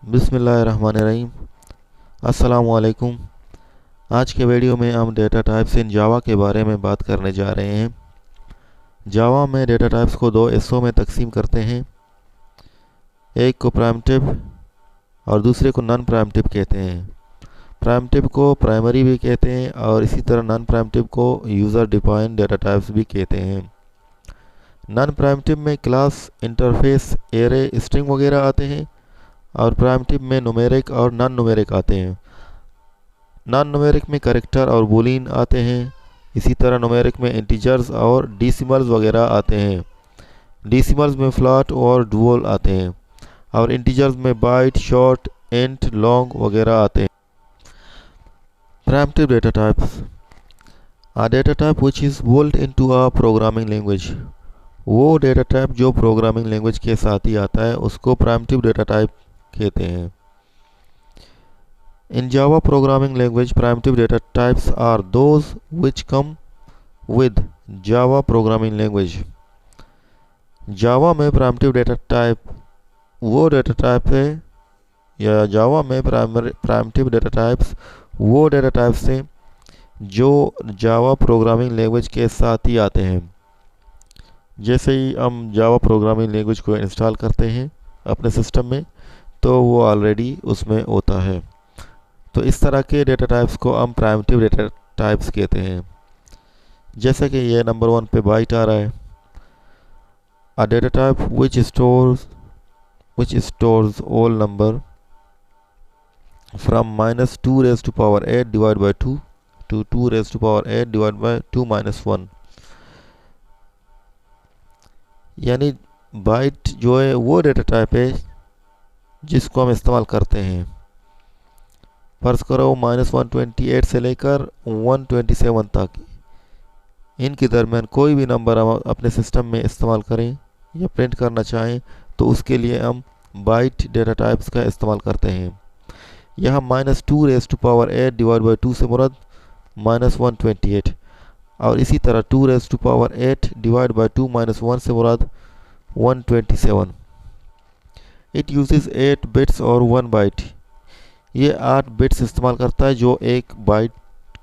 बिस्मिल्लाहिर्रहमानिर्रहीम। अस्सलामुअलैकुम। आज के वीडियो में हम डेटा टाइप्स इन जावा के बारे में बात करने जा रहे हैं। जावा में डेटा टाइप्स को दो हिस्सों में तकसीम करते हैं, एक को प्राइमटिव और दूसरे को नॉन प्राइमटिव कहते हैं। प्राइमटिव को प्राइमरी भी कहते हैं और इसी तरह नॉन प्राइमटिव को यूज़र डिफाइंड डेटा टाइप्स भी कहते हैं। नॉन प्राइमटिव में क्लास, इंटरफेस, एरे, स्ट्रिंग वगैरह आते हैं और प्राइमटिव में न्यूमेरिक और नॉन न्यूमेरिक आते हैं। नॉन न्यूमेरिक में कैरेक्टर और बूलियन आते हैं। इसी तरह न्यूमेरिक में इंटीजर्स और डेसिमल्स वगैरह आते हैं। डेसिमल्स में फ्लैट और डुअल आते हैं और इंटीजर्स में बाइट, शॉर्ट, इंट, लॉन्ग वगैरह आते हैं। Primitive data types a data type which is built into a programming language. वो डेटा टाइप जो प्रोग्रामिंग लैंग्वेज के साथ ही आता है उसको प्राइमटिव डेटा टाइप कहते हैं। In Java programming language, primitive data types are those which come with Java programming language. Java में primitive data type वो data type है या Java में primitive data types वो data types हैं जो Java programming language के साथ ही आते हैं। जैसे ही हम Java programming language को इंस्टॉल करते हैं अपने सिस्टम में तो वो ऑलरेडी उसमें होता है। तो इस तरह के डेटा टाइप्स को हम प्राइमटिव डेटा टाइप्स कहते हैं। जैसे कि ये नंबर 1 पे बाइट आ रहा है, a data type which stores all number from -2 raised to power 8 divided by 2 to 2 raised to power 8 divided by 2 minus 1। यानी बाइट जो है वो डेटा टाइप है जिसको हम इस्तेमाल करते हैं। फर्ज करो -128 से लेकर 127 तक इनके दरमियान कोई भी नंबर हम अपने सिस्टम में इस्तेमाल करें या प्रिंट करना चाहें तो उसके लिए हम बाइट डेटा टाइप्स का इस्तेमाल करते हैं। यहाँ -2 raise to power 8 divide by 2 से मुराद -128 और इसी तरह 2 raise to power 8 divide by 2 -1 से मुराद 127। इट यूजेस 8 बिट्स और 1 बाइट। ये 8 बिट्स इस्तेमाल करता है जो एक बाइट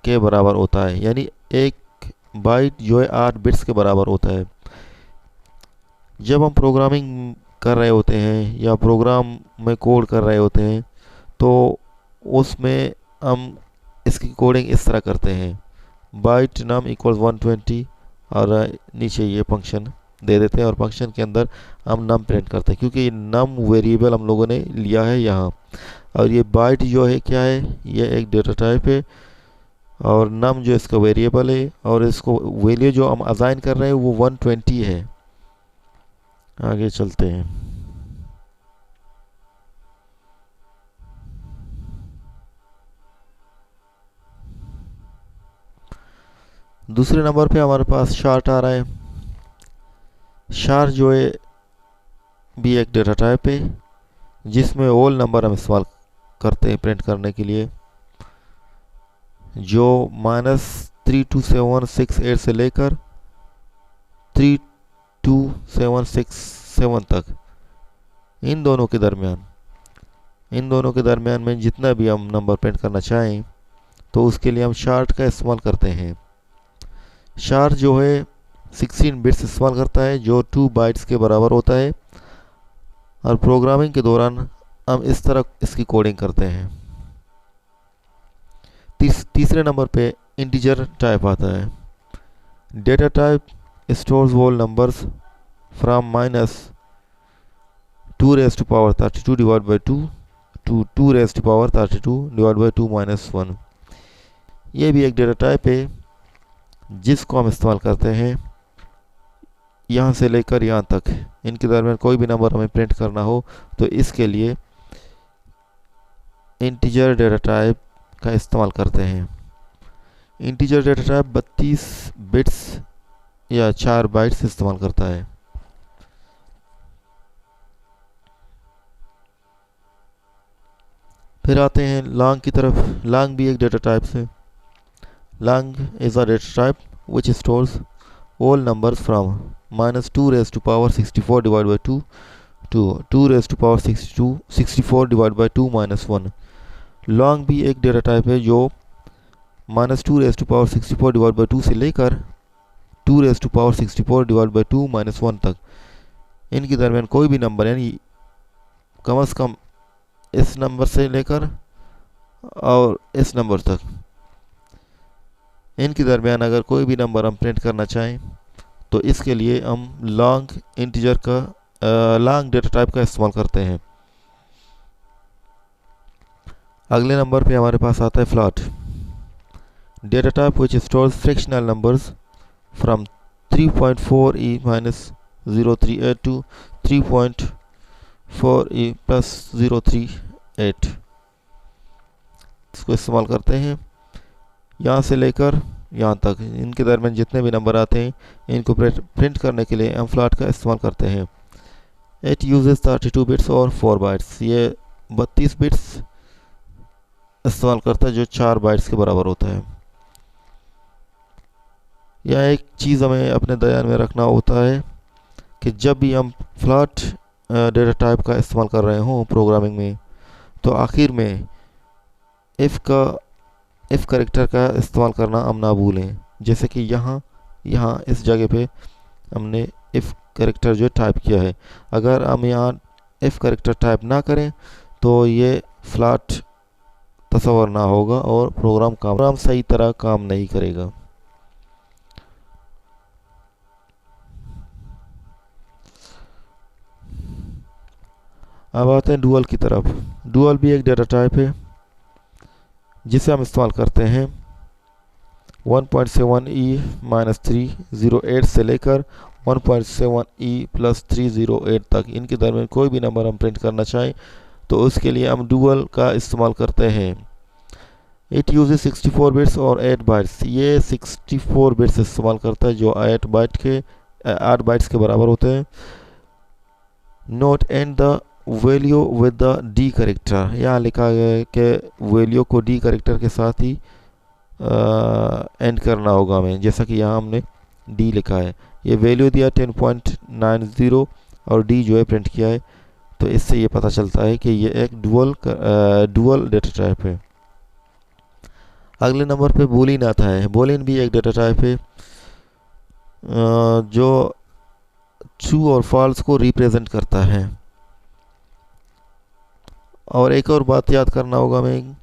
के बराबर होता है, यानी एक बाइट जो है 8 बिट्स के बराबर होता है। जब हम प्रोग्रामिंग कर रहे होते हैं या प्रोग्राम में कोड कर रहे होते हैं तो उसमें हम इसकी कोडिंग इस तरह करते हैं, बाइट नम इक्वल्स 120 और नीचे ये फंक्शन दे देते हैं और फंक्शन के अंदर हम नम प्रिंट करते हैं क्योंकि नम वेरिएबल हम लोगों ने लिया है यहाँ। और ये बाइट जो है क्या है, ये एक डेटा टाइप है और नम जो इसका वेरिएबल है और इसको वैल्यू जो हम असाइन कर रहे हैं वो 120 है। आगे चलते हैं। दूसरे नंबर पे हमारे पास शार्ट आ रहा है। शार्ट जो है भी एक डेटा टाइप है जिसमें ऑल नंबर हम इस्तेमाल करते हैं प्रिंट करने के लिए, जो -32768 से लेकर 32767 तक इन दोनों के दरमियान में जितना भी हम नंबर प्रिंट करना चाहें तो उसके लिए हम शार्ट का इस्तेमाल करते हैं। शार्ट जो है 16 बिट्स इस्तेमाल करता है जो 2 बाइट्स के बराबर होता है और प्रोग्रामिंग के दौरान हम इस तरह इसकी कोडिंग करते हैं। तीसरे नंबर पे इंटीजर टाइप आता है। Data type stores all numbers from -2 raise to power 32 divide by 2 to 2 raise to power 32 divide by 2 minus 1। ये भी एक डेटा टाइप है जिसको हम इस्तेमाल करते हैं यहाँ से लेकर यहाँ तक, इनके दरमियान कोई भी नंबर हमें प्रिंट करना हो तो इसके लिए इंटीजर डेटा टाइप का इस्तेमाल करते हैं। इंटीजर डेटा टाइप 32 बिट्स या 4 बाइट्स इस्तेमाल करता है। फिर आते हैं लॉन्ग की तरफ। लॉन्ग भी एक डेटा टाइप है। Long is a data type which stores all numbers from -2 raise to power 64 divide by 2 2 raise to power 64 divide by 2 minus 1। Long भी एक डेटा टाइप है जो -2 raise to power 64 divide by 2 से लेकर 2 raise to power 64 divide by 2 minus 1 तक, इनके दरमियान कोई भी नंबर, यानी कम से कम इस नंबर से लेकर और इस नंबर तक, इनके दरमियान अगर कोई भी नंबर हम प्रिंट करना चाहें तो इसके लिए हम लॉन्ग इंटीजर का लॉन्ग डेटा टाइप का इस्तेमाल करते हैं। अगले नंबर पे हमारे पास आता है float, data type which stores fractional numbers from 3.4e minus 038 to 3.4e plus 038, इसको इस्तेमाल करते हैं। यहाँ से लेकर यहाँ तक इनके दरमियान जितने भी नंबर आते हैं इनको प्रिंट करने के लिए हम फ्लॉट का इस्तेमाल करते हैं। इट यूजेस 32 बिट्स और 4 बाइट्स, ये 32 बिट्स इस्तेमाल करता है जो 4 बाइट्स के बराबर होता है। यह एक चीज़ हमें अपने ध्यान में रखना होता है कि जब भी हम फ्लॉट डेटा टाइप का इस्तेमाल कर रहे हों प्रोग्रामिंग में, तो आखिर में इफ़ करेक्टर का इस्तेमाल करना हम ना भूलें। जैसे कि यहाँ इस जगह पे हमने इफ़ करेक्टर जो टाइप किया है, अगर हम यहाँ इफ़ करेक्टर टाइप ना करें तो ये फ्लॉट तस्वर ना होगा और प्रोग्राम सही तरह काम नहीं करेगा। अब आते हैं डुअल की तरफ। डुअल भी एक डेटा टाइप है जिसे हम इस्तेमाल करते हैं 1.7e-308 से लेकर 1.7e+308 तक, इनके दरमियान कोई भी नंबर हम प्रिंट करना चाहें तो उसके लिए हम डुअल का इस्तेमाल करते हैं। इट यूजेस 64 बिट्स और 8 बाइट्स, ये 64 बिट्स इस्तेमाल करता है जो 8 बाइट्स के बराबर होते हैं। Note and the value with the D character, यहाँ लिखा गया है कि वैल्यू को डी करेक्टर के साथ ही एंड करना होगा हमें, जैसा कि यहाँ हमने डी लिखा है। ये वैल्यू दिया 10.90 और डी जो है प्रिंट किया है, तो इससे ये पता चलता है कि ये एक डुअल डेटा टाइप है। अगले नंबर पे बूलियन आता है। बूलियन भी एक डेटा टाइप है जो ट्रू और फॉल्स को रिप्रेजेंट करता है। और एक और बात याद करना होगा हमें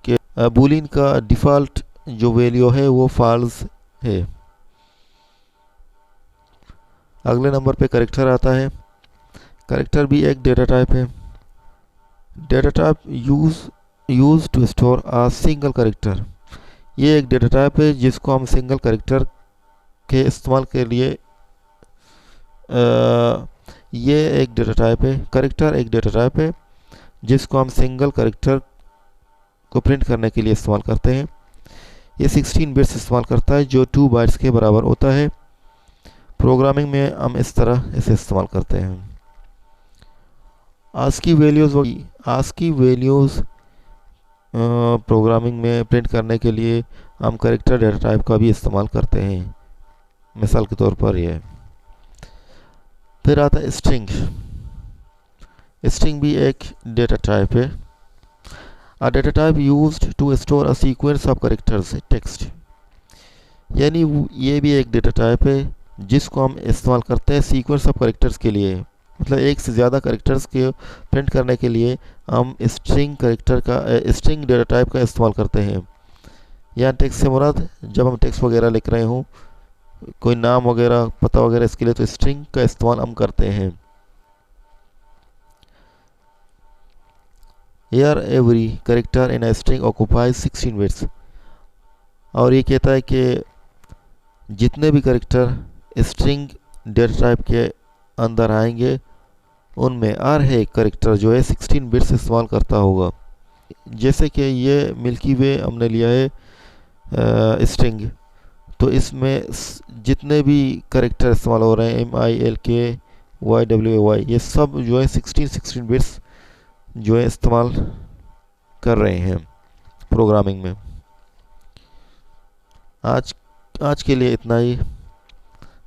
कि बूलियन का डिफ़ॉल्ट जो वैल्यू है वो फॉल्स है। अगले नंबर पे करेक्टर आता है। करेक्टर भी एक डेटा टाइप है। Data type use to store a single character, ये एक डेटा टाइप है जिसको हम सिंगल करेक्टर के इस्तेमाल के लिए ये एक डेटा टाइप है। करेक्टर एक डेटा टाइप है जिसको हम सिंगल करेक्टर को प्रिंट करने के लिए इस्तेमाल करते हैं। ये 16 बिट्स इस्तेमाल करता है जो 2 बाइट्स के बराबर होता है। प्रोग्रामिंग में हम इस तरह इसे इस्तेमाल करते हैं। आस्की वैल्यूज़ प्रोग्रामिंग में प्रिंट करने के लिए हम करेक्टर डेटा टाइप का भी इस्तेमाल करते हैं, मिसाल के तौर पर यह। फिर आता है स्ट्रिंग। स्ट्रिंग भी एक डेटा टाइप है। A data type used to store a sequence of characters text, यानी ये भी एक डेटा टाइप है जिसको हम इस्तेमाल करते हैं सीक्वेंस ऑफ कैरेक्टर्स के लिए, मतलब एक से ज़्यादा कैरेक्टर्स के प्रिंट करने के लिए हम स्ट्रिंग डेटा टाइप का इस्तेमाल करते हैं। यहाँ टेक्स्ट से मुराद जब हम टेक्स्ट वगैरह लिख रहे हों, कोई नाम वगैरह पता वगैरह, इसके लिए तो स्ट्रिंग का इस्तेमाल हम करते हैं। Here every character in a string occupies 16 bits, और ये कहता है कि जितने भी कैरेक्टर स्ट्रिंग डेटा टाइप के अंदर आएंगे उनमें हर एक कैरेक्टर जो है 16 बिट्स इस्तेमाल करता होगा। जैसे कि ये मिल्की वे हमने लिया है स्ट्रिंग, तो इसमें जितने भी कैरेक्टर इस्तेमाल हो रहे हैं MILK, YWAY, ये सब जो है 16 बिट्स जो है इस्तेमाल कर रहे हैं प्रोग्रामिंग में। आज के लिए इतना ही।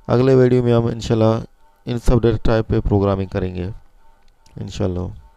अगले वीडियो में हम इंशाल्लाह इन सब डेटा टाइप पे प्रोग्रामिंग करेंगे। इंशाल्लाह।